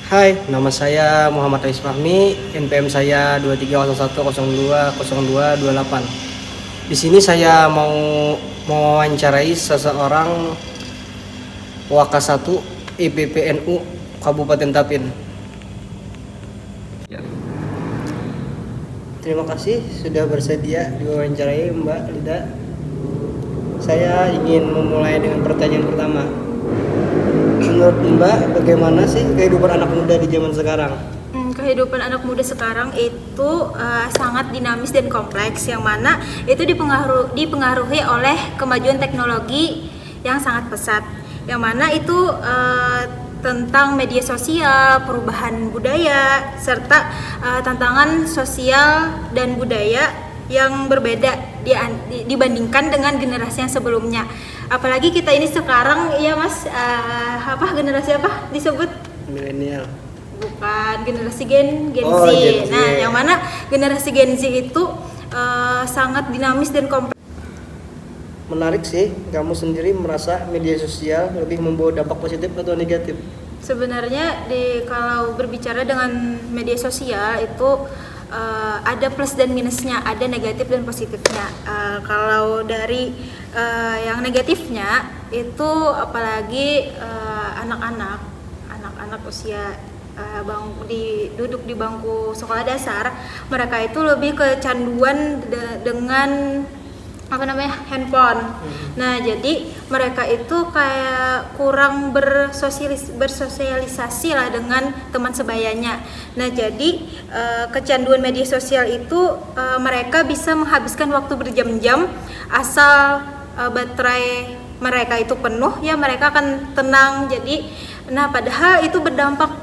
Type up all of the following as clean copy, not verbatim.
Hai, nama saya Muhammad Ais Fahmi, NPM saya 2301020228. Di sini saya mau mewawancarai seseorang Waka 1 IPPNU Kabupaten Tapin. Ya. Terima kasih sudah bersedia diwawancarai Mbak Lida. Saya ingin memulai dengan pertanyaan pertama. Menurut Mbak, bagaimana sih kehidupan anak muda di zaman sekarang? Kehidupan anak muda sekarang itu sangat dinamis dan kompleks, yang mana itu dipengaruhi oleh kemajuan teknologi yang sangat pesat, yang mana itu tentang media sosial, perubahan budaya, serta tantangan sosial dan budaya yang berbeda dibandingkan dengan generasi yang sebelumnya. Apalagi kita ini sekarang ya Mas, generasi apa disebut? Milenial. Bukan, generasi Gen Z. Gen Z. Nah, yang mana generasi Gen Z itu sangat dinamis dan kompleks. Menarik sih, kamu sendiri merasa media sosial lebih membawa dampak positif atau negatif? Sebenarnya kalau berbicara dengan media sosial itu ada plus dan minusnya, ada negatif dan positifnya. Kalau dari yang negatifnya itu apalagi anak-anak usia duduk di bangku sekolah dasar, mereka itu lebih kecanduan dengan handphone. Nah, jadi mereka itu kayak kurang bersosialisasi lah dengan teman sebayanya. Nah, jadi kecanduan media sosial itu mereka bisa menghabiskan waktu berjam-jam, asal baterai mereka itu penuh ya mereka akan tenang. Jadi padahal itu berdampak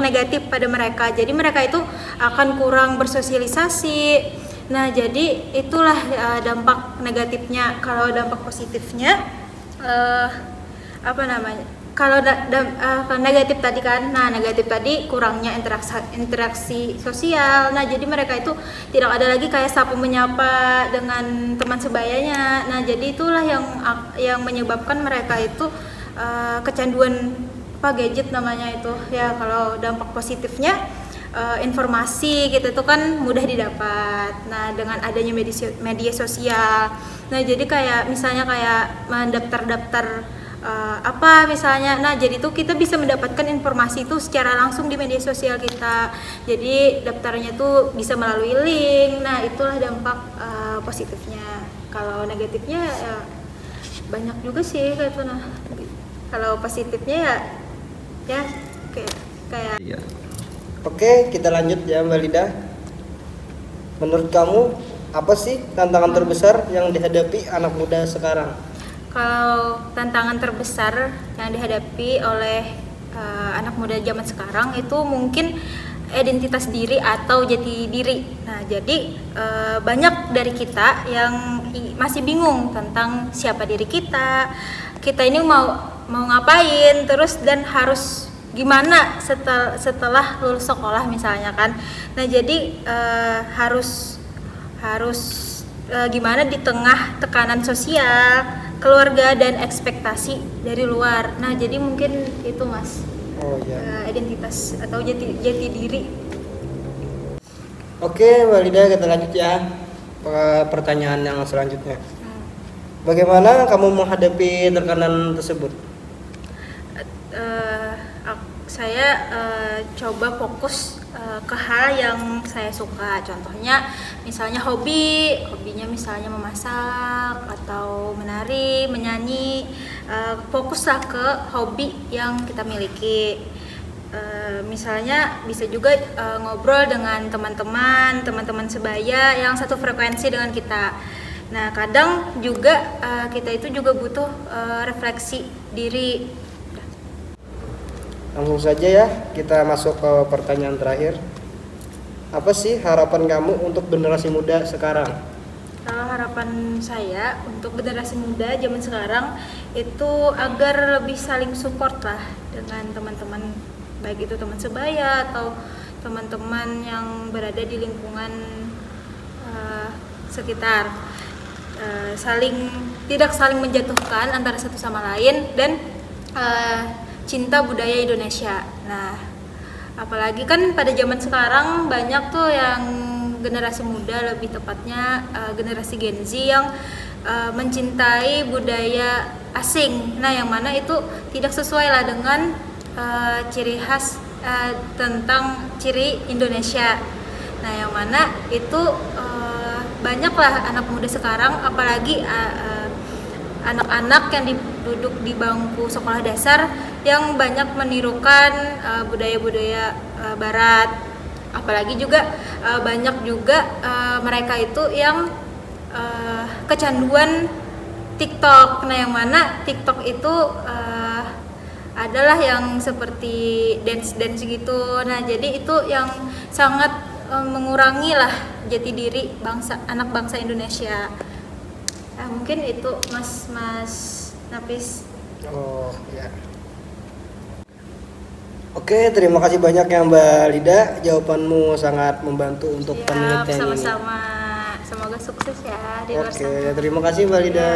negatif pada mereka. Jadi mereka itu akan kurang bersosialisasi. Nah, jadi itulah dampak negatifnya. Kalau dampak positifnya kalau negatif tadi kan. Nah, negatif tadi kurangnya interaksi sosial. Nah, jadi mereka itu tidak ada lagi kayak sapu menyapa dengan teman sebayanya. Nah, jadi itulah yang menyebabkan mereka itu kecanduan gadget namanya itu. Ya, kalau dampak positifnya informasi gitu itu kan mudah didapat. Nah, dengan adanya media sosial, nah jadi kayak misalnya kayak mendaftar misalnya, nah jadi tuh kita bisa mendapatkan informasi itu secara langsung di media sosial kita. Jadi daftarnya tuh bisa melalui link. Nah, itulah dampak positifnya. Kalau negatifnya ya banyak juga sih kayak itu. Nah, kalau positifnya ya kayak Iya. Oke, kita lanjut ya Mbak Lida. Menurut kamu apa sih tantangan terbesar yang dihadapi anak muda sekarang? Kalau tantangan terbesar yang dihadapi oleh anak muda zaman sekarang itu mungkin identitas diri atau jati diri. Nah, jadi banyak dari kita yang masih bingung tentang siapa diri kita. Kita ini mau ngapain terus dan harus gimana setelah lulus sekolah misalnya kan. Nah, jadi harus gimana di tengah tekanan sosial, keluarga dan ekspektasi dari luar. Nah, jadi mungkin itu Mas. Oh ya. Identitas atau jati diri. Oke, Mbak Lida, kita lanjut ya ke pertanyaan yang selanjutnya. Bagaimana kamu menghadapi tekanan tersebut? Saya coba fokus ke hal yang saya suka. Contohnya misalnya hobinya misalnya memasak atau menari, menyanyi. Fokuslah ke hobi yang kita miliki. Misalnya bisa juga ngobrol dengan teman-teman sebaya yang satu frekuensi dengan kita. Nah, kadang juga kita itu juga butuh refleksi diri. Langsung saja ya, kita masuk ke pertanyaan terakhir. Apa sih harapan kamu untuk generasi muda sekarang? Kalau harapan saya untuk generasi muda zaman sekarang itu agar lebih saling support lah dengan teman-teman, baik itu teman sebaya atau teman-teman yang berada di lingkungan sekitar. Tidak saling menjatuhkan antara satu sama lain dan cinta budaya Indonesia. Nah, apalagi kan pada zaman sekarang banyak tuh yang generasi muda, lebih tepatnya generasi Gen Z yang mencintai budaya asing. Nah, yang mana itu tidak sesuai lah dengan ciri khas tentang ciri Indonesia. Nah, yang mana itu banyaklah anak muda sekarang, apalagi anak-anak yang duduk di bangku sekolah dasar yang banyak menirukan budaya-budaya Barat. Apalagi juga banyak juga mereka itu yang kecanduan TikTok. Nah, yang mana TikTok itu adalah yang seperti dance gitu. Nah, jadi itu yang sangat mengurangi lah jati diri anak bangsa Indonesia. Nah, mungkin itu Mas Nafis. Oh ya. Oke, terima kasih banyak ya Mbak Lida. Jawabanmu sangat membantu untuk Siap, penelitian ini. sama-sama. Semoga sukses ya di luar sana. Oke, terima kasih Mbak Lida.